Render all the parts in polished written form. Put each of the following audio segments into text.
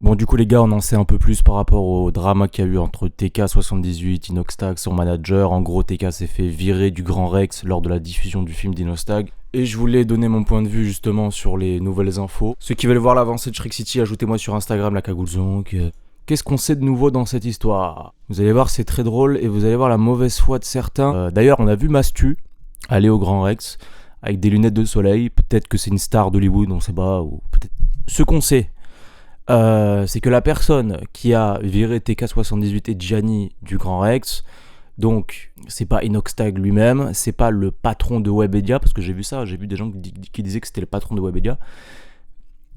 Bon, du coup, les gars, on en sait un peu plus par rapport au drama qu'il y a eu entre TK78, Inoxtag, son manager. En gros, TK s'est fait virer du Grand Rex lors de la diffusion du film d'Inoxtag. Et je voulais donner mon point de vue justement sur les nouvelles infos. Ceux qui veulent voir l'avancée de Shrek City, ajoutez-moi sur Instagram, la cagoulzonk. Qu'est-ce qu'on sait de nouveau dans cette histoire? Vous allez voir, c'est très drôle et vous allez voir la mauvaise foi de certains. D'ailleurs, on a vu Mastu aller au Grand Rex avec des lunettes de soleil. Peut-être que c'est une star d'Hollywood, on sait pas. Ou peut-être. Ce qu'on sait, c'est que la personne qui a viré TK78 et Gianni du Grand Rex, donc c'est pas Inoxtag lui-même, c'est pas le patron de Webedia, parce que j'ai vu ça, j'ai vu des gens qui disaient que c'était le patron de Webedia,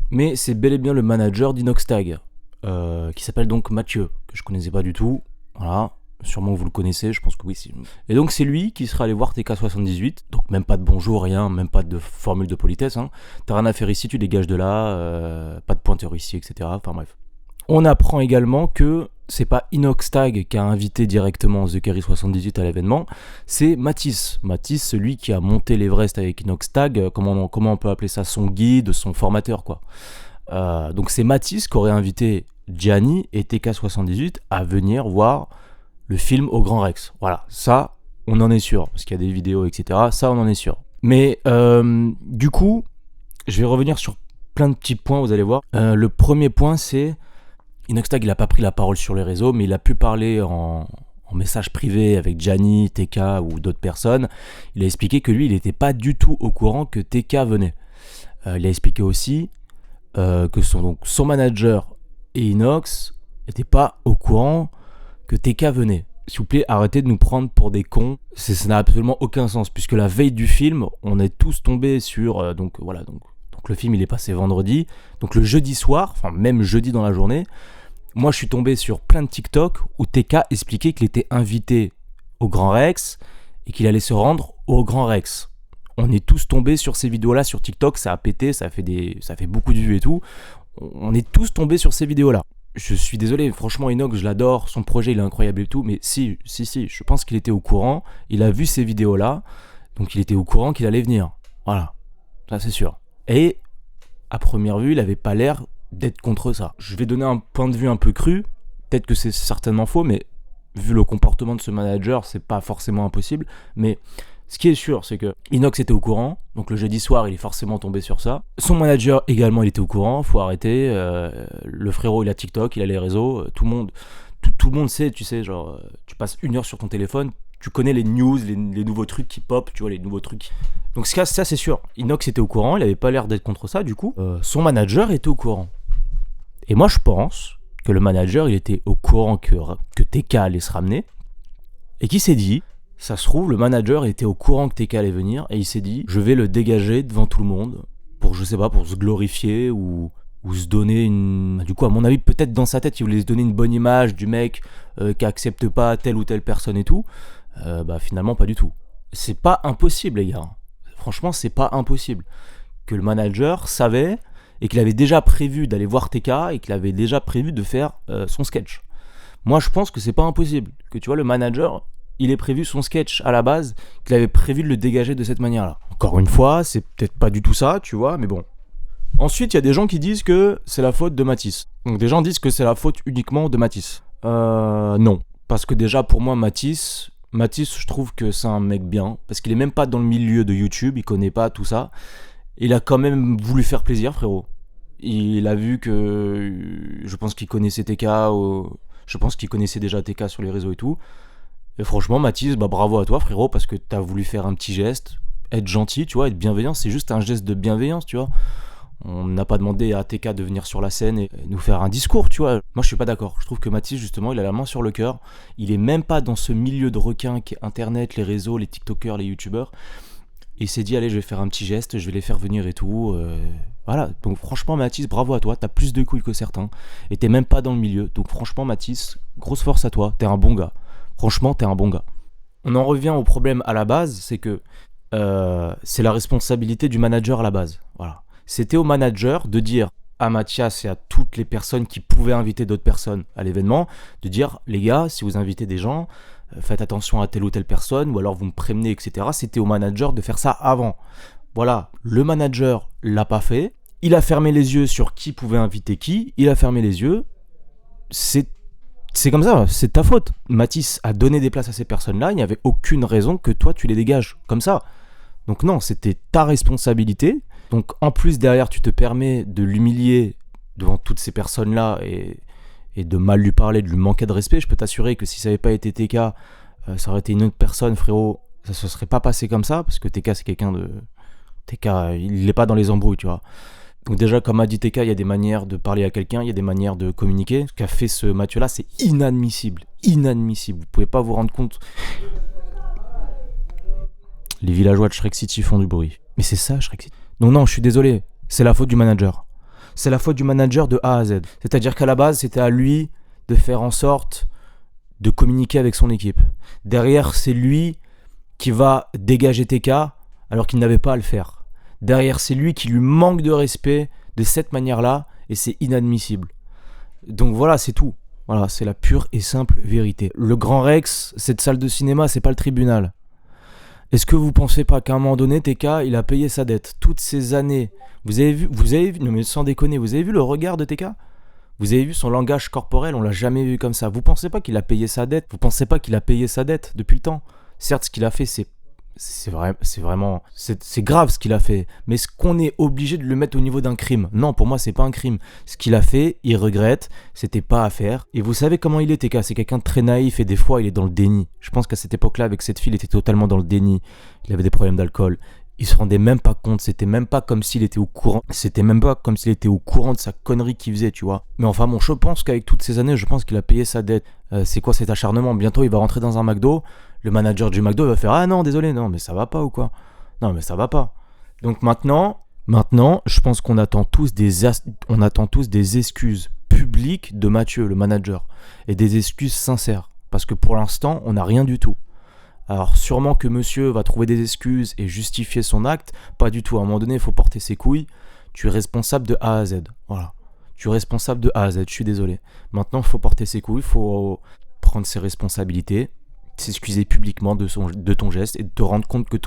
mais c'est bel et bien le manager d'Inoxtag, qui s'appelle donc Mathieu, que je connaissais pas du tout, voilà. Sûrement vous le connaissez, je pense que oui. Et donc c'est lui qui serait allé voir TK78, donc même pas de bonjour, rien, même pas de formule de politesse, hein. T'as rien à faire ici, tu dégages de là, pas de pointeur ici, etc. Enfin bref. On apprend également que c'est pas Inoxtag qui a invité directement Zekeri78 à l'événement, c'est Mathis. Mathis, celui qui a monté l'Everest avec Inoxtag, comment on peut appeler ça, son guide, son formateur quoi. Donc c'est Mathis qui aurait invité Gianni et TK78 à venir voir le film au Grand Rex. Voilà, ça, on en est sûr, parce qu'il y a des vidéos, etc. Ça, on en est sûr. Mais du coup, je vais revenir sur plein de petits points, vous allez voir. Le premier point, c'est Inoxtag, il n'a pas pris la parole sur les réseaux, mais il a pu parler en message privé avec Gianni, TK ou d'autres personnes. Il a expliqué que lui, il n'était pas du tout au courant que TK venait. Il a expliqué aussi que son manager et Inox n'étaient pas au courant que TK venait. S'il vous plaît, arrêtez de nous prendre pour des cons. Ça n'a absolument aucun sens, puisque la veille du film, on est tous tombés sur... donc le film, il est passé vendredi. Donc le jeudi soir, enfin même jeudi dans la journée, moi je suis tombé sur plein de TikTok où TK expliquait qu'il était invité au Grand Rex et qu'il allait se rendre au Grand Rex. On est tous tombés sur ces vidéos-là sur TikTok, ça a pété, ça fait beaucoup de vues et tout. On est tous tombés sur ces vidéos-là. Je suis désolé, franchement Inox, je l'adore, son projet il est incroyable et tout, mais si, je pense qu'il était au courant, il a vu ces vidéos-là, donc il était au courant qu'il allait venir. Voilà, ça c'est sûr. Et à première vue, il avait pas l'air d'être contre ça. Je vais donner un point de vue un peu cru, peut-être que c'est certainement faux, mais vu le comportement de ce manager, c'est pas forcément impossible, mais... Ce qui est sûr, c'est que Inox était au courant, donc le jeudi soir, il est forcément tombé sur ça. Son manager également, il était au courant, faut arrêter. Le frérot, il a TikTok, il a les réseaux, tout le monde sait, tu sais, genre, tu passes 1 heure sur ton téléphone, tu connais les news, les nouveaux trucs qui pop, tu vois, les nouveaux trucs. Donc ça c'est sûr, Inox était au courant, il avait pas l'air d'être contre ça, du coup, son manager était au courant. Et moi, je pense que le manager, il était au courant que TK allait se ramener, et qui s'est dit... Ça se trouve, le manager était au courant que TK allait venir et il s'est dit je vais le dégager devant tout le monde pour, je sais pas, pour se glorifier ou se donner une... Du coup, à mon avis, peut-être dans sa tête, il voulait se donner une bonne image du mec qui accepte pas telle ou telle personne et tout. Finalement, pas du tout. C'est pas impossible, les gars. Franchement, c'est pas impossible. Que le manager savait et qu'il avait déjà prévu d'aller voir TK et qu'il avait déjà prévu de faire son sketch. Moi, je pense que c'est pas impossible. Que tu vois, le manager... il est prévu son sketch à la base, qu'il avait prévu de le dégager de cette manière-là. Encore une fois, c'est peut-être pas du tout ça, tu vois, mais bon. Ensuite, il y a des gens qui disent que c'est la faute de Mathis. Donc des gens disent que c'est la faute uniquement de Mathis. Non. Parce que déjà, pour moi, Mathis, je trouve que c'est un mec bien, parce qu'il est même pas dans le milieu de YouTube, il connaît pas tout ça. Il a quand même voulu faire plaisir, frérot. Il a vu que... Je pense qu'il connaissait TK, je pense qu'il connaissait déjà TK sur les réseaux et tout. Et franchement, Mathis, bravo à toi, frérot, parce que t'as voulu faire un petit geste, être gentil, tu vois, être bienveillant, c'est juste un geste de bienveillance, tu vois. On n'a pas demandé à TK de venir sur la scène et nous faire un discours, tu vois. Moi, je suis pas d'accord. Je trouve que Mathis, justement, il a la main sur le cœur. Il est même pas dans ce milieu de requins qui est Internet, les réseaux, les TikTokers, les YouTubeurs. Et il s'est dit, allez, je vais faire un petit geste, je vais les faire venir et tout. Voilà. Donc, franchement, Mathis, bravo à toi. T'as plus de couilles que certains. Et t'es même pas dans le milieu. Donc, franchement, Mathis, grosse force à toi. T'es un bon gars. Franchement, t'es un bon gars. On en revient au problème à la base, c'est que c'est la responsabilité du manager à la base. Voilà. C'était au manager de dire à Mathias et à toutes les personnes qui pouvaient inviter d'autres personnes à l'événement, de dire, les gars, si vous invitez des gens, faites attention à telle ou telle personne, ou alors vous me prévenez, etc. C'était au manager de faire ça avant. Voilà, le manager l'a pas fait, Il a fermé les yeux sur qui pouvait inviter qui. Il a fermé les yeux. C'est comme ça, c'est de ta faute. Mathis a donné des places à ces personnes-là. Il n'y avait aucune raison que toi, tu les dégages comme ça. Donc non, c'était ta responsabilité. Donc en plus, derrière, tu te permets de l'humilier devant toutes ces personnes-là et de mal lui parler, de lui manquer de respect. Je peux t'assurer que si ça n'avait pas été TK, ça aurait été une autre personne, frérot. Ça se serait pas passé comme ça, parce que TK, c'est quelqu'un de... TK, il n'est pas dans les embrouilles, tu vois. Donc déjà, comme a dit TK, il y a des manières de parler à quelqu'un, il y a des manières de communiquer. Ce qu'a fait ce Mathieu-là, c'est inadmissible. Inadmissible. Vous pouvez pas vous rendre compte. Les villageois de Shrek City font du bruit. Mais c'est ça, Shrek City. Donc non, je suis désolé. C'est la faute du manager. C'est la faute du manager de A à Z. C'est-à-dire qu'à la base, c'était à lui de faire en sorte de communiquer avec son équipe. Derrière, c'est lui qui va dégager TK alors qu'il n'avait pas à le faire. Derrière, c'est lui qui lui manque de respect de cette manière-là et c'est inadmissible. Donc voilà, c'est tout. Voilà, c'est la pure et simple vérité. Le Grand Rex, cette salle de cinéma, c'est pas le tribunal. Est-ce que vous pensez pas qu'à un moment donné, TK, il a payé sa dette toutes ces années? Vous avez vu, non mais sans déconner, vous avez vu le regard de TK? Vous avez vu son langage corporel? On l'a jamais vu comme ça. Vous pensez pas qu'il a payé sa dette? Vous pensez pas qu'il a payé sa dette depuis le temps? Certes, ce qu'il a fait, c'est grave ce qu'il a fait, mais est-ce qu'on est obligé de le mettre au niveau d'un crime? Non, pour moi c'est pas un crime. Ce qu'il a fait, il regrette, c'était pas à faire. Et vous savez comment il est, TK, c'est quelqu'un de très naïf et des fois il est dans le déni. Je pense qu'à cette époque-là, avec cette fille, il était totalement dans le déni. Il avait des problèmes d'alcool. Il se rendait même pas compte, c'était même pas comme s'il était au courant. C'était même pas comme s'il était au courant de sa connerie qu'il faisait, tu vois. Mais enfin bon, je pense qu'avec toutes ces années, je pense qu'il a payé sa dette. C'est quoi cet acharnement? Bientôt il va rentrer dans un McDo. Le manager du McDo va faire « Ah non, désolé, non, mais ça va pas ou quoi ?» Non, mais ça va pas. Donc maintenant, je pense qu'on attend tous des excuses publiques de Mathieu, le manager. Et des excuses sincères. Parce que pour l'instant, on n'a rien du tout. Alors sûrement que monsieur va trouver des excuses et justifier son acte. Pas du tout. À un moment donné, il faut porter ses couilles. Tu es responsable de A à Z. Voilà. Tu es responsable de A à Z, je suis désolé. Maintenant, il faut porter ses couilles, il faut prendre ses responsabilités, s'excuser publiquement de ton geste et de te rendre compte que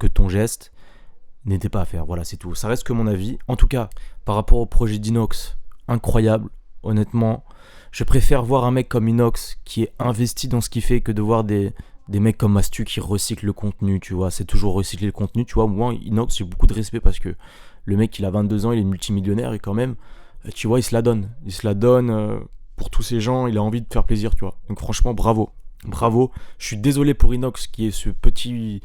ton geste n'était pas à faire. Voilà, c'est tout. Ça reste que mon avis. En tout cas, par rapport au projet d'Inox, incroyable. Honnêtement, je préfère voir un mec comme Inox qui est investi dans ce qu'il fait que de voir des mecs comme Mastu qui recyclent le contenu, tu vois. C'est toujours recycler le contenu, tu vois. Moi, Inox, j'ai beaucoup de respect parce que le mec, il a 22 ans, il est multimillionnaire et quand même, tu vois, il se la donne. Il se la donne pour tous ces gens, il a envie de faire plaisir, tu vois. Donc franchement, bravo. Bravo. Je suis désolé pour Inox qui est ce petit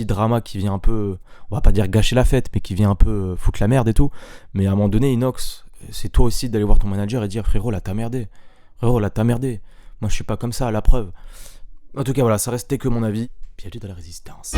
drama qui vient un peu, on va pas dire gâcher la fête, mais qui vient un peu foutre la merde et tout. Mais à un moment donné, Inox, c'est toi aussi d'aller voir ton manager et dire frérot, là t'as merdé. Frérot, là t'as merdé. Moi je suis pas comme ça, la preuve. En tout cas, voilà, ça restait que mon avis. Bienvenue dans la résistance.